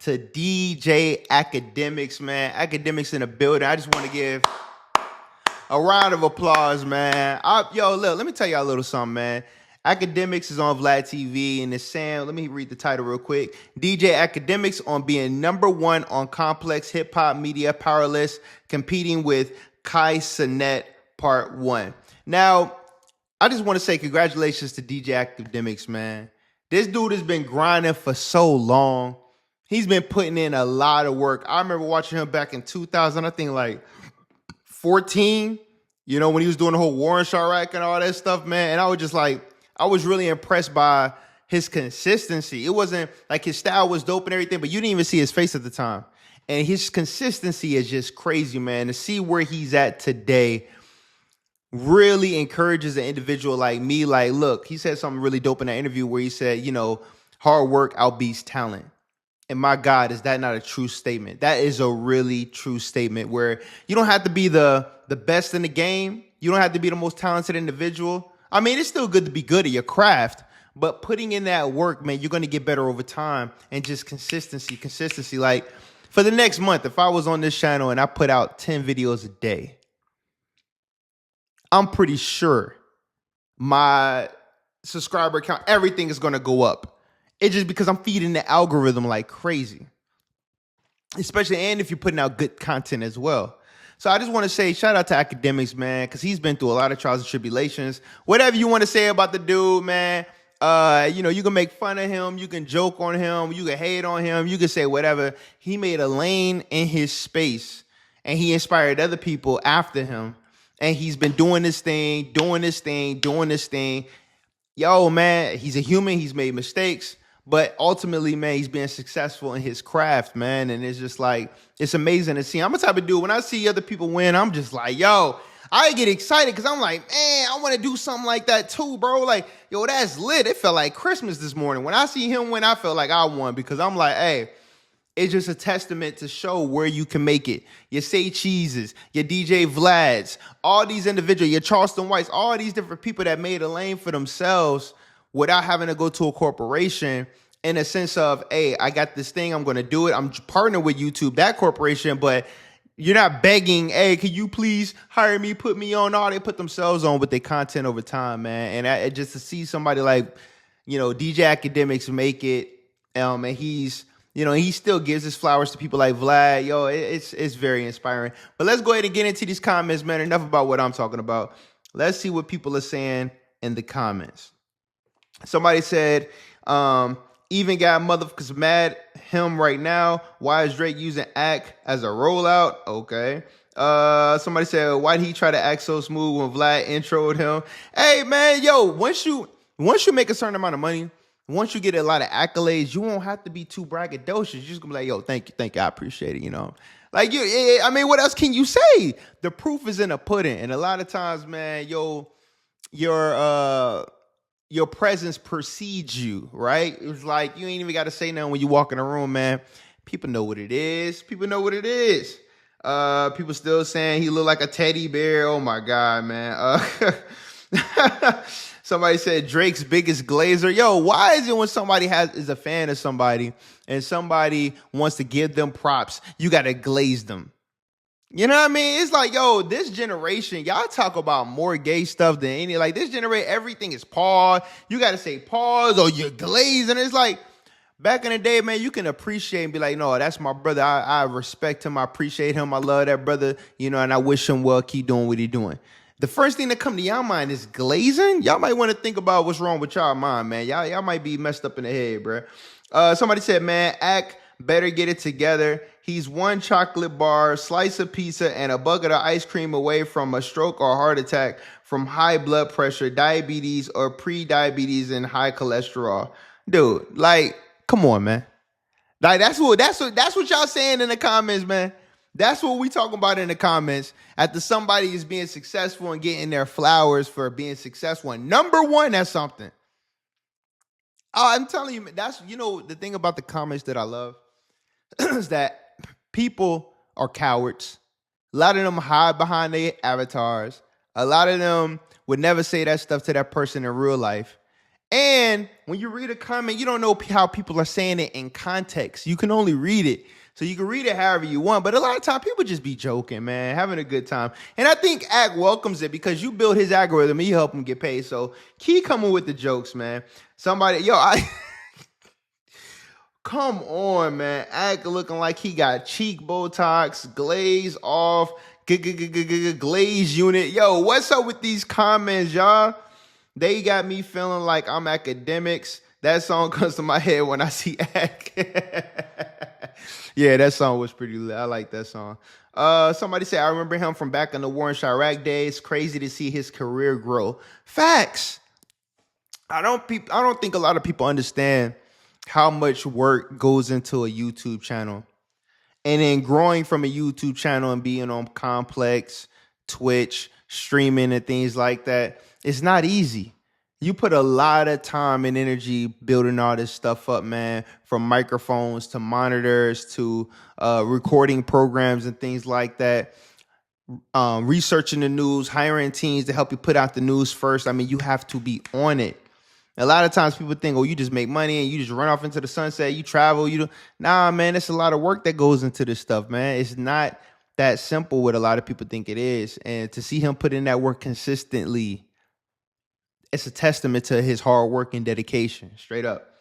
to DJ Akademiks, man. Akademiks in the building. I just want to give a round of applause, man. Look, let me tell y'all a little something, man. Akademiks is on Vlad TV and it's saying, let me read the title real quick. DJ Akademiks on being #1 on Complex Hip Hop Media Power List, competing with Kai Cenat Part 1. Now, I just want to say congratulations to DJ Akademiks, man. This dude has been grinding for so long. He's been putting in a lot of work. I remember watching him back in 2000, I think like 14, you know, when he was doing the whole Warren Sharrak and all that stuff, man. And I was just like, I was really impressed by his consistency. It wasn't like his style was dope and everything, but you didn't even see his face at the time. And his consistency is just crazy, man. To see where he's at today really encourages an individual like me. Like, look, he said something really dope in that interview where he said, you know, hard work outbeats talent. And my God, is that not a true statement? That is a really true statement where you don't have to be the best in the game. You don't have to be the most talented individual. I mean, it's still good to be good at your craft, but putting in that work, man, you're going to get better over time. And just consistency. Like for the next month, if I was on this channel and I put out 10 videos a day, I'm pretty sure my subscriber count, everything is going to go up. It's just because I'm feeding the algorithm like crazy. Especially, and if you're putting out good content as well. So I just want to say shout out to Akademiks, man, because he's been through a lot of trials and tribulations. Whatever you want to say about the dude, man, you know, you can make fun of him, you can joke on him, you can hate on him, you can say whatever. He made a lane in his space, and he inspired other people after him. And he's been doing this thing. Yo, man, he's a human. He's made mistakes. But ultimately, man, he's being successful in his craft, man. And it's just like, it's amazing to see. I'm the type of dude, when I see other people win, I'm just like, yo, I get excited because I'm like, man, I want to do something like that too, bro. Like, yo, that's lit. It felt like Christmas this morning. When I see him win, I felt like I won because I'm like, hey, it's just a testament to show where you can make it. Your Say Cheeses, your DJ Vlads, all these individuals, your Charleston Whites, all these different people that made a lane for themselves without having to go to a corporation in a sense of, hey, I got this thing, I'm going to do it. I'm partnering with YouTube, that corporation, but you're not begging, hey, can you please hire me, put me on? No, they put themselves on with their content over time, man. And just to see somebody like, you know, DJ Akademiks make it, and he's, you know, he still gives his flowers to people like Vlad. Yo, it's very inspiring. But let's go ahead and get into these comments, man. Enough about what I'm talking about. Let's see what people are saying in the comments. Somebody said, even got motherfuckers mad him right now. Why is Drake using act as a rollout? Okay. Somebody said, why'd he try to act so smooth when Vlad introed him? Hey, man, yo, once you make a certain amount of money, once you get a lot of accolades, you won't have to be too braggadocious. You're just gonna be like, yo, thank you, I appreciate it, you know? Like, I mean, what else can you say? The proof is in the pudding. And a lot of times, man, your presence precedes you, right? It's like, you ain't even got to say nothing when you walk in a room, man. People know what it is. People still saying he look like a teddy bear. Oh, my God, man. Somebody said Drake's biggest glazer. Yo, why is it when somebody is a fan of somebody and somebody wants to give them props, you got to glaze them? You know what I mean? It's like, yo, this generation, y'all talk about more gay stuff than any. Like, this generation, everything is pause. You got to say pause or you're glazed. And it's like, back in the day, man, you can appreciate and be like, no, that's my brother. I respect him. I appreciate him. I love that brother. You know, and I wish him well. Keep doing what he's doing. The first thing that come to y'all mind is glazing. Y'all might want to think about what's wrong with y'all mind, man. Y'all might be messed up in the head, bro. Somebody said, man, Act better get it together. He's one chocolate bar, slice of pizza, and a bucket of ice cream away from a stroke or heart attack from high blood pressure, diabetes, or pre-diabetes and high cholesterol. Dude, like, come on, man. Like, that's what y'all saying in the comments, man. That's what we talking about in the comments. After somebody is being successful and getting their flowers for being successful and #1, that's something. I'm telling you, that's, you know, the thing about the comments that I love is that people are cowards. A lot of them hide behind their avatars. A lot of them would never say that stuff to that person in real life. And when you read a comment, you don't know how people are saying it in context. You can only read it. So you can read it however you want. But a lot of times people just be joking, man, having a good time. And I think Act welcomes it because you build his algorithm and you help him get paid. So keep coming with the jokes, man. Come on, man. Act looking like he got cheek Botox, glaze off, glaze unit. Yo, what's up with these comments, y'all? They got me feeling like I'm Akademiks. That song comes to my head when I see Act. Yeah, that song was pretty lit. I like that song. Somebody said, I remember him from back in the war in Chirac days. Crazy to see his career grow. Facts. I don't think a lot of people understand how much work goes into a YouTube channel. And then growing from a YouTube channel and being on Complex, Twitch, streaming and things like that, it's not easy. You put a lot of time and energy building all this stuff up, man, from microphones to monitors to recording programs and things like that. Researching the news, hiring teams to help you put out the news first. I mean, you have to be on it. A lot of times people think, oh, you just make money and you just run off into the sunset, you travel, Nah, man, it's a lot of work that goes into this stuff, man. It's not that simple what a lot of people think it is. And to see him put in that work consistently, it's a testament to his hard work and dedication, straight up.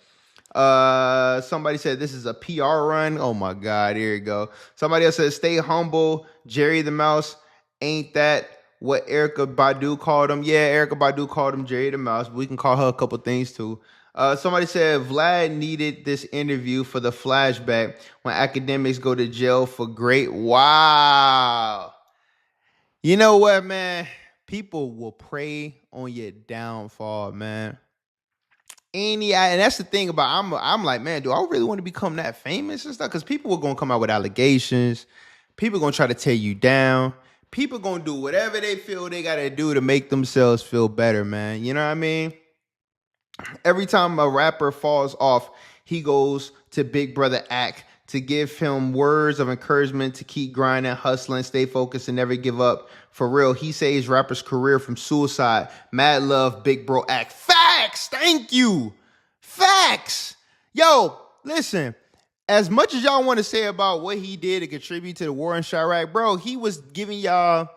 Somebody said this is a PR run. Oh my God, here you go. Somebody else said, stay humble, Jerry the Mouse. Ain't that what Erykah Badu called him? Yeah, Erykah Badu called him Jerry the Mouse. But we can call her a couple things too. Somebody said Vlad needed this interview for the flashback when Akademiks go to jail for great. Wow. You know what, man? People will prey on your downfall, man. And that's the thing about I'm like, man, do I really want to become that famous and stuff? Because people are gonna come out with allegations. People are gonna try to tear you down. People gonna do whatever they feel they gotta do to make themselves feel better, man. You know what I mean? Every time a rapper falls off, he goes to Big Brother Act to give him words of encouragement to keep grinding, hustling, stay focused, and never give up. For real, he saves rapper's career from suicide. Mad love, Big Bro Act. Facts! Thank you! Facts! Yo, listen, as much as y'all want to say about what he did to contribute to the war in Chirac, bro, he was giving y'all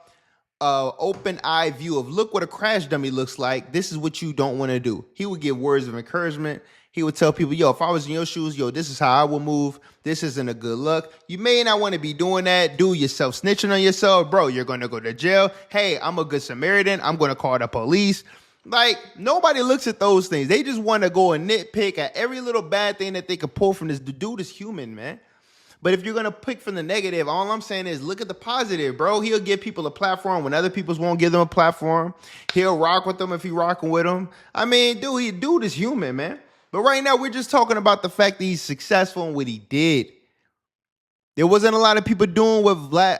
open eye view of look what a crash dummy looks like. This is what you don't want to do. He would give words of encouragement. He would tell people, yo, if I was in your shoes, yo, this is how I would move. This isn't a good look. You may not want to be doing that. Do yourself snitching on yourself. Bro, you're going to go to jail. Hey, I'm a good Samaritan. I'm going to call the police. Like, nobody looks at those things. They just want to go and nitpick at every little bad thing that they could pull from this. The dude is human, man. But if you're going to pick from the negative, all I'm saying is look at the positive, bro. He'll give people a platform when other people won't give them a platform. He'll rock with them if he rocking with them. I mean, dude is human, man. But right now, we're just talking about the fact that he's successful and what he did. There wasn't a lot of people doing what Vlad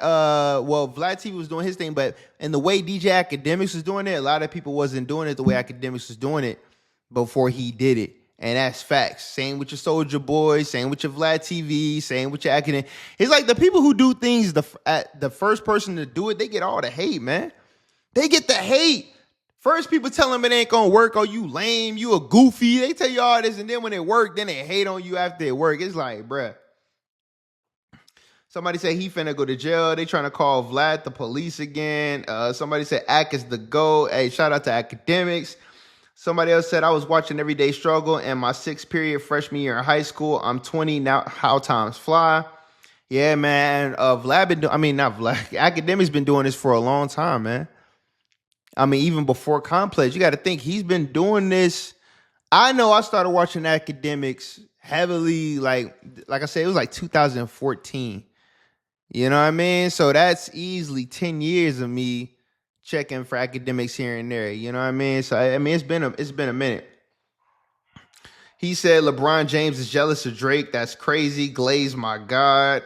TV was doing his thing, but in the way DJ Akademiks was doing it, a lot of people wasn't doing it the way Akademiks was doing it before he did it. And that's facts. Same with your Soulja Boy, same with your Vlad TV, same with your Akademiks. It's like the people who do things, the first person to do it, they get all the hate, man. They get the hate. First, people tell them it ain't gonna work. Oh, you lame, you a goofy. They tell you all this, and then when it work, then they hate on you after it work. It's like, bruh. Somebody said he finna go to jail. They trying to call Vlad the police again. Somebody said Ak is the GOAT. Hey, shout out to Akademiks. Somebody else said I was watching Everyday Struggle in my 6th period freshman year in high school. I'm 20 now. How times fly. Yeah, man. Akademiks been doing this for a long time, man. I mean, even before Complex, you got to think he's been doing this. I know I started watching Akademiks heavily, like I said, it was like 2014. You know what I mean? So that's easily 10 years of me checking for Akademiks here and there. You know what I mean? So I mean, it's been a minute. He said LeBron James is jealous of Drake. That's crazy. Glaze, my God.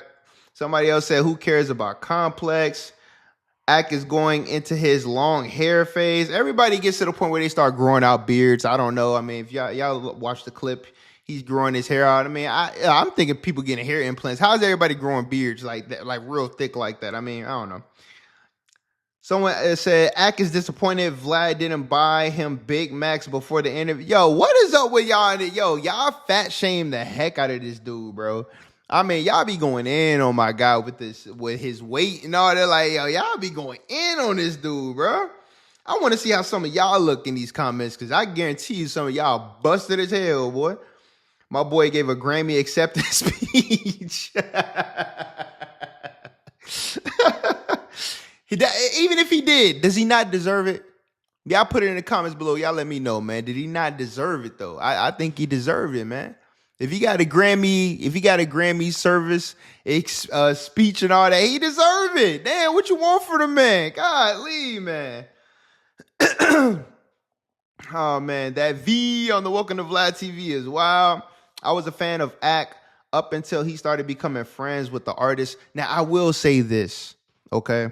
Somebody else said, who cares about Complex? Ak is going into his long hair phase. Everybody gets to the point where they start growing out beards. I don't know. I mean, if y'all watch the clip, he's growing his hair out. I mean, I'm thinking people getting hair implants. How's everybody growing beards like that, like real thick like that? I mean, I don't know. Someone said, Ak is disappointed Vlad didn't buy him Big Macs before the interview. Yo, what is up with y'all? Yo, y'all fat shame the heck out of this dude, bro. I mean, y'all be going in on my guy with his weight and all that. Like, yo, y'all be going in on this dude, bro. I want to see how some of y'all look in these comments, because I guarantee you some of y'all busted as hell, boy. My boy gave a Grammy acceptance speech. Even if he did, does he not deserve it? Y'all put it in the comments below. Y'all let me know, man. Did he not deserve it though? I think he deserved it, man. If he got a Grammy service speech and all that, he deserved it. Damn, what you want for the man? Golly, man. Oh man, that V on the Welcome to Vlad TV is wild. I was a fan of Ak up until he started becoming friends with the artist. Now I will say this, okay?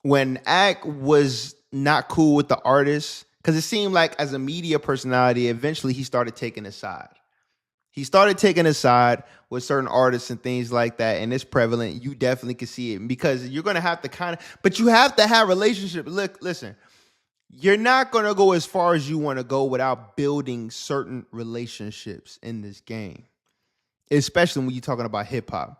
When Ak was not cool with the artist, because it seemed like as a media personality, eventually he started taking a side. He started taking a side with certain artists and things like that, and it's prevalent. You definitely can see it, because you're going to have to but you have to have relationships. Look, listen, you're not going to go as far as you want to go without building certain relationships in this game, especially when you're talking about hip hop.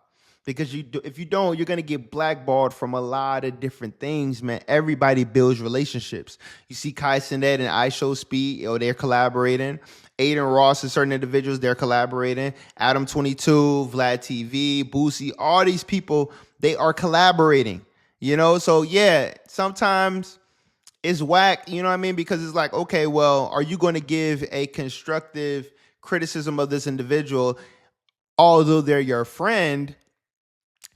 Because if you don't, you're going to get blackballed from a lot of different things, man. Everybody builds relationships. You see Kai Cenat and I Show Speed, they're collaborating. Aiden Ross and certain individuals, they're collaborating. Adam 22, Vlad TV, Boosie, all these people, they are collaborating. So yeah, sometimes it's whack, you know what I mean? Because it's like, okay, well, are you going to give a constructive criticism of this individual, although they're your friend?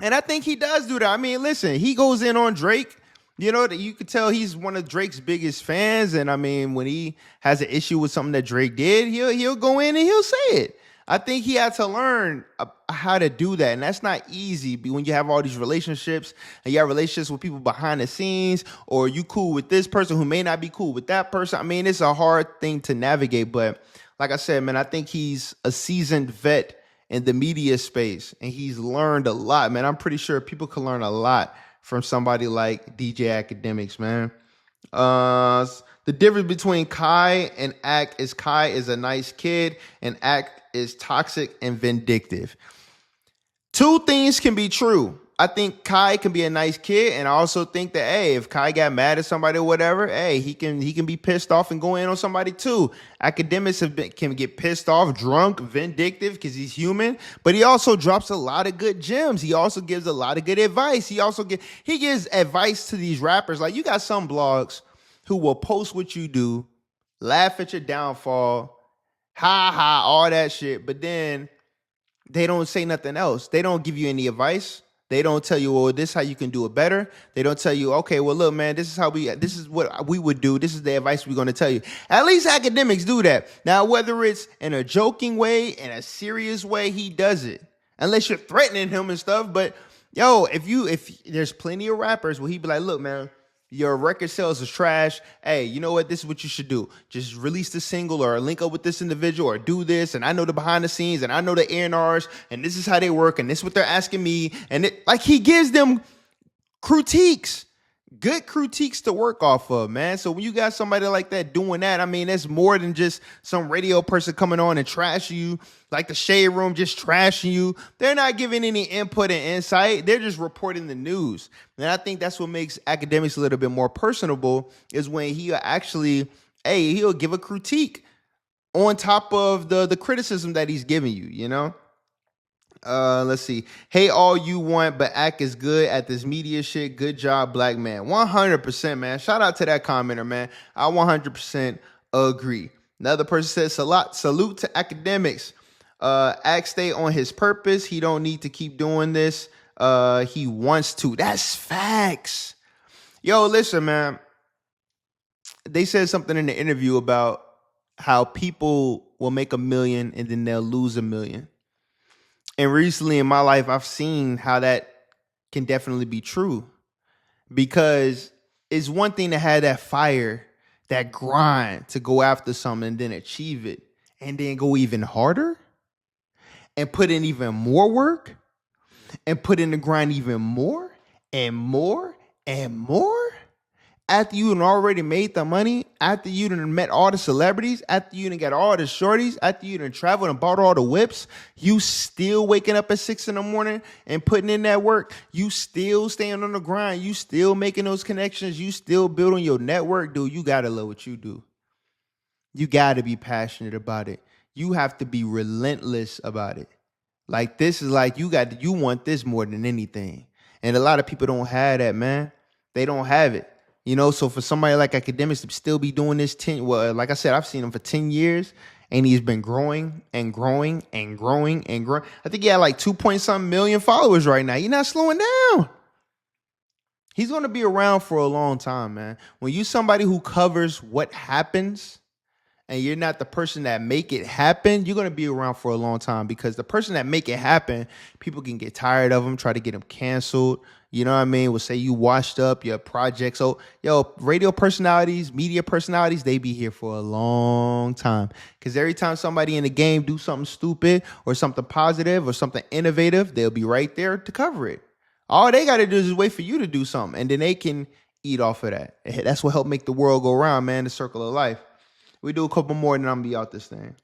And I think he does do that. I mean, listen, he goes in on Drake. You could tell he's one of Drake's biggest fans. And I mean, when he has an issue with something that Drake did, he'll go in and he'll say it. I think he had to learn how to do that. And that's not easy when you have all these relationships and you have relationships with people behind the scenes, or you cool with this person who may not be cool with that person. I mean, it's a hard thing to navigate. But like I said, man, I think he's a seasoned vet in the media space, and he's learned a lot, man. I'm pretty sure people can learn a lot from somebody like DJ Akademiks, man. The difference between Kai and Ak is Kai is a nice kid and Ak is toxic and vindictive. Two things can be true. I think Kai can be a nice kid, and I also think that, hey, if Kai got mad at somebody or whatever, hey, he can be pissed off and go in on somebody too. Akademiks can get pissed off, drunk, vindictive, because he's human, but he also drops a lot of good gems. He also gives a lot of good advice. He gives advice to these rappers. Like, you got some blogs who will post what you do, laugh at your downfall, all that shit, but then they don't say nothing else. They don't give you any advice. They don't tell you, well, this is how you can do it better. They don't tell you, okay, well, look, man, this is what we would do. This is the advice we're going to tell you. At least Akademiks do that. Now, whether it's in a joking way, in a serious way, he does it. Unless you're threatening him and stuff. But yo, if there's plenty of rappers where he'd be like, look, man, your record sales is trash. Hey, you know what? This is what you should do. Just release the single or link up with this individual or do this. And I know the behind the scenes and I know the A&Rs and this is how they work and this is what they're asking me. And he gives them critiques, good critiques to work off of, man. So when you got somebody like that doing that, I mean, that's more than just some radio person coming on and trashing you, like the Shade Room just trashing you. They're not giving any input and insight. They're just reporting the news. And I think that's what makes Akademiks a little bit more personable, is when he actually, he'll give a critique on top of the criticism that he's giving you, you know? Let's see. Hey, all you want, but Ak is good at this media shit. Good job, black man. 100%, man. Shout out to that commenter, man. I 100% agree. Another person says, salute to Akademiks. Ak stay on his purpose. He don't need to keep doing this. He wants to. That's facts. Yo, listen, man. They said something in the interview about how people will make $1 million and then they'll lose $1 million. And recently in my life, I've seen how that can definitely be true, because it's one thing to have that fire, that grind to go after something and then achieve it and then go even harder and put in even more work and put in the grind even more and more and more. After you done already made the money, after you done met all the celebrities, after you done got all the shorties, after you done traveled and bought all the whips, you still waking up at 6 a.m. and putting in that work. You still staying on the grind. You still making those connections. You still building your network. Dude, you got to love what you do. You got to be passionate about it. You have to be relentless about it. Like, this is like, you want this more than anything. And a lot of people don't have that, man. They don't have it. You know, so for somebody like Akademiks to still be doing this like I said, I've seen him for 10 years and he's been growing and growing and growing and growing. I think he had like 2-point-something million followers right now. You're not slowing down. He's going to be around for a long time, man. When you somebody who covers what happens and you're not the person that make it happen, you're going to be around for a long time, because the person that make it happen, people can get tired of them, try to get them canceled. You know what I mean? Will say you washed up your project. So, radio personalities, media personalities, they be here for a long time. Because every time somebody in the game do something stupid or something positive or something innovative, they'll be right there to cover it. All they got to do is wait for you to do something, and then they can eat off of that. That's what helped make the world go around, man, the circle of life. We do a couple more, and then I'm going to be out this thing.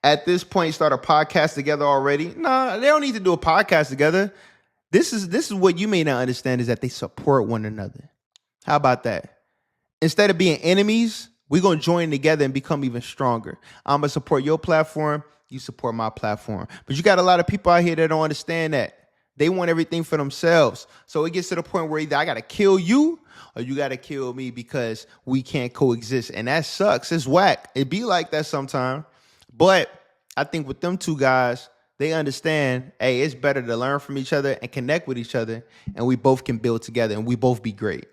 At this point, start a podcast together already. Nah, they don't need to do a podcast together. This is what you may not understand, is that they support one another. How about that? Instead of being enemies, we're going to join together and become even stronger. I'm going to support your platform. You support my platform. But you got a lot of people out here that don't understand that. They want everything for themselves. So it gets to the point where either I got to kill you or you got to kill me, because we can't coexist. And that sucks. It's whack. It be like that sometimes. But I think with them two guys, they understand, hey, it's better to learn from each other and connect with each other, and we both can build together and we both be great.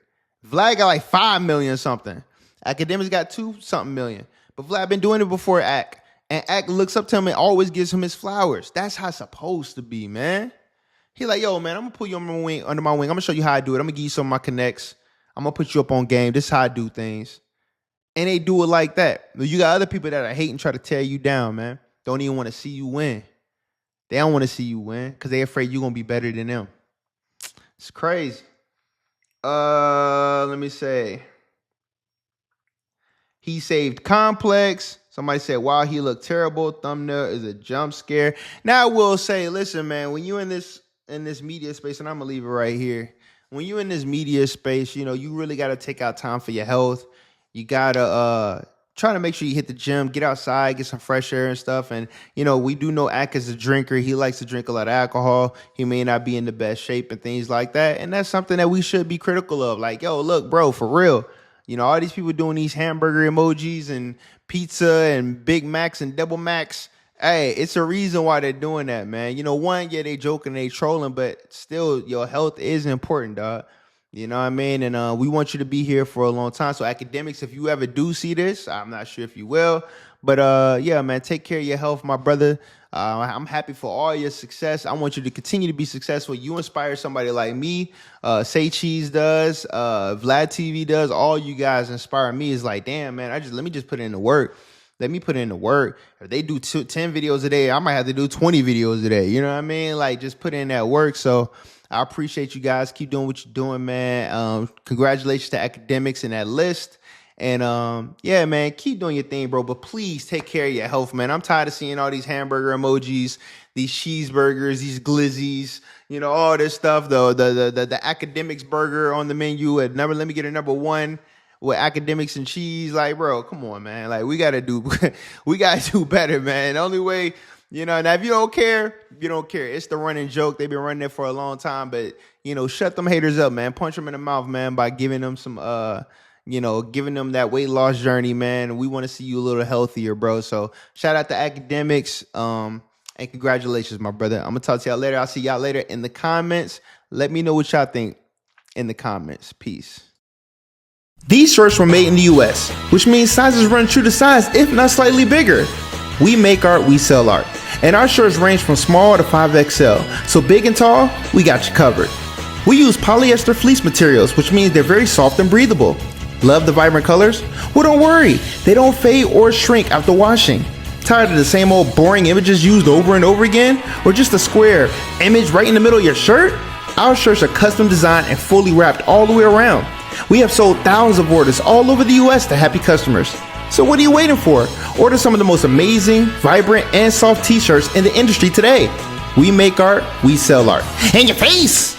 Vlad got like 5 million something. Akademiks got 2-something million. But Vlad been doing it before Ak. And Ak looks up to him and always gives him his flowers. That's how it's supposed to be, man. He like, yo, man, I'm going to pull you under my wing. I'm going to show you how I do it. I'm going to give you some of my connects. I'm going to put you up on game. This is how I do things. And they do it like that. You got other people that are hating, try to tear you down, man. Don't even want to see you win. They don't want to see you win because they're afraid you're going to be better than them. It's crazy. Let me say. He saved Complex. Somebody said, wow, he looked terrible. Thumbnail is a jump scare. Now I will say, listen, man, when you're in this media space, and I'm going to leave it right here. When you're in this media space, you really got to take out time for your health. You got to try to make sure you hit the gym, get outside, get some fresh air and stuff. And, we do know Ak is a drinker. He likes to drink a lot of alcohol. He may not be in the best shape and things like that. And that's something that we should be critical of. Like, yo, look, bro, for real. All these people doing these hamburger emojis and pizza and Big Macs and Double Macs. Hey, it's a reason why they're doing that, man. One, yeah, they joking, they trolling, but still, your health is important, dog. You know what I mean? And we want you to be here for a long time. So Akademiks, if you ever do see this, I'm not sure if you will, but yeah, man, take care of your health, my brother. I'm happy for all your success. I want you to continue to be successful. You inspire somebody like me. Say Cheese does. Vlad TV does. All you guys inspire me. Is like, damn, man, let me just put in the work. Let me put in the work. If they do 10 videos a day, I might have to do 20 videos a day. You know what I mean? Like, just put in that work. So I appreciate you guys. Keep doing what you're doing, man. Congratulations to Akademiks in that list. And yeah, man, keep doing your thing, bro. But please take care of your health, man. I'm tired of seeing all these hamburger emojis, these cheeseburgers, these glizzies, all this stuff. The Akademiks burger on the menu at let me get a number 1 with Akademiks and cheese. Like, bro, come on, man. Like, we gotta do better, man. The only way. Now if you don't care, you don't care. It's the running joke. They've been running it for a long time, but shut them haters up, man. Punch them in the mouth, man, by giving them some giving them that weight loss journey, man. We want to see you a little healthier, bro. So shout out to Akademiks, and congratulations, my brother. I'm gonna talk to y'all later. I'll see y'all later in the comments. Let me know what y'all think in the comments. Peace. These shirts were made in the US, which means sizes run true to size, if not slightly bigger. We make art, we sell art. And our shirts range from small to 5XL. So big and tall, we got you covered. We use polyester fleece materials, which means they're very soft and breathable. Love the vibrant colors? Well, don't worry. They don't fade or shrink after washing. Tired of the same old boring images used over and over again? Or just a square image right in the middle of your shirt? Our shirts are custom designed and fully wrapped all the way around. We have sold thousands of orders all over the US to happy customers. So what are you waiting for? Order some of the most amazing, vibrant, and soft t-shirts in the industry today. We make art, we sell art. In your face!